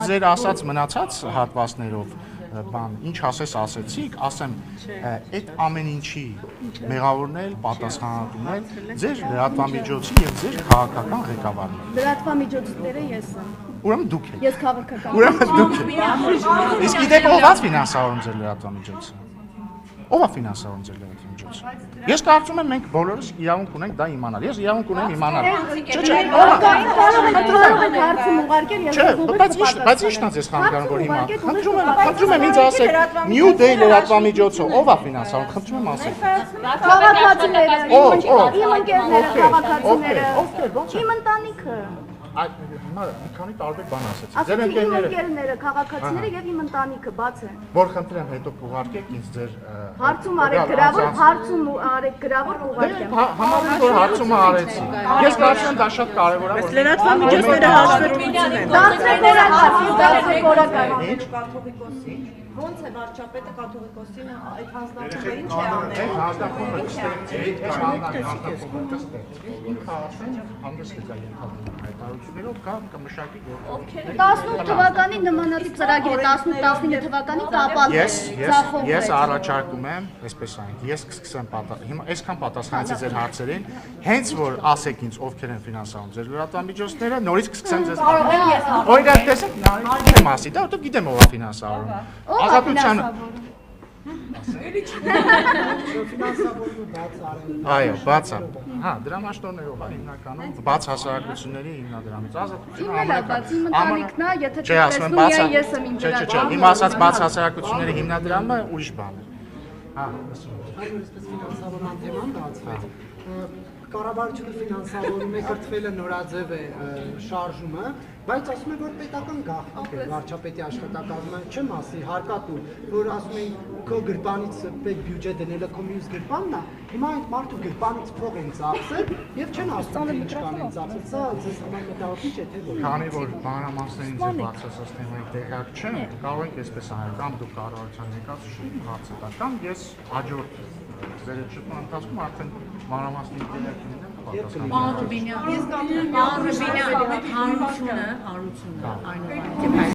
Ձեր ասած մնացած հատվածներով բան, ինչ ասեցիք, ասեմ, այդ ամեն ինչի մեղավորն էլ, պատասխանատուն էլ ձեր լրատվամիջոցի եւ ձեր քաղաքական ղեկավարն է։ Լրատվամիջոցները ես եմ։ Ուրեմն դուք եք։ Ես քաղաքական։ Ուրեմն դուք եք։ Իսկ գիտեք ով է ֆինանսավորում ձեր լրատվամիջոցը։ Ով է ֆինանսավորում ձեր լրատվամիջոցը։ Ես կարծում եմ մենք բոլորս իրավունք ունենք դա իմանալ։ Ես իրավունք ունեմ իմանալ։ Բայց ի՞նչն է ձեզ խանգարում որ հիմա։ Խնդրում եմ ինձ ասեք, New Day լրատվամիջոցը ով է ֆինանսավորում։ Խնդրում եմ ասեք։ Քաղաքացիները, իմ ընկերները, քաղաքացիները, իմ ընտանիքը։ Այդ հիմա մի քանի տարբեր բան ասեցիք։ Ձեր ընկերները, քաղաքացիները եւ իմ ընտանիքը բաց են։ Որ խնդրեմ հետո կուղարկեք ինձ ձեր հարցում արեք գրավոր, հարցում արեք գրավոր կուղարկեմ։ Համարում որ հարցումը արեցի։ Ես կարծում եմ դա շատ կարևոր է։ Լրատվամիջոցները հաշվետվություն են։ Դարձեք օրակարգ։ Ինչ։ Ոնց է վարչապետը կաթողիկոսին այդ հանձնարարը ինչ է անել։ Այդ հանձնարարը ինքը ասեն հանդես է ենթադրում հայտարարություններով կա մշակի գործողություններ։ 18 թվականի նմանատիպ ծրագիր է, 18-19 թվականի տապալն է։ Ես առաջարկում եմ, այսպես այն, ես կսկսեմ հիմա այսքան պատասխանեցի ձեր հարցերին, հենց որ ասեք ինձ ովքեր են ֆինանսավորում ձեր լրատվամիջոցները, նորից կսկսեմ ձեզ հարցնել։ Օրինակ տեսեք, նայեք մասի, դա որտեղ գիտեմ ով է ֆինանսավորում։ Ազատությանը Այո, բաց է։ Հա, դրամաշտորներով է հիմնականում, բաց հասարակությունների հիմնադրամից Ազատությունը։ Ընտանիքն է, եթե Չէ, ասում եմ բաց։ ես եմ իմ Չէ, իմ ասած բաց հասարակությունների հիմնադրամը ուրիշ բան է։ Հա, այսպես ֆինանսավորման թեման բացվեց։ Կառավարությունը ֆինանսավորում է, կրթվելը նորաձև է շարժումը, բայց ասում է, որ պետական գաղտնիք է վարչապետի աշխատակազմը, չեմ ասի, հարկատու, որ ասում են քո գրպանից պետք բյուջե դնելը քո մյուս գրպանն է, հիմա այդ մարդու գրպանից փող են ծախսել եւ չեն ասում ինչ կան են ծախսել, սա ձեզ համար մտահոգիչ է թե ոչ։ Քանի որ մանրամասներին ձեր բացասած թեմայի տեղակ չեմ, կարող ենք այսպես անել, կամ դուք կառավարության ներկայացուցիչ հարցը տաք, կամ ես հաջորդ ձեր շփման ընթացքում արդեն մանրամասնի տեղակ ունեմ պատասխան։ Պարոն Ռուբինյան, ես կարող եմ հարությունը, այնուամենայնիվ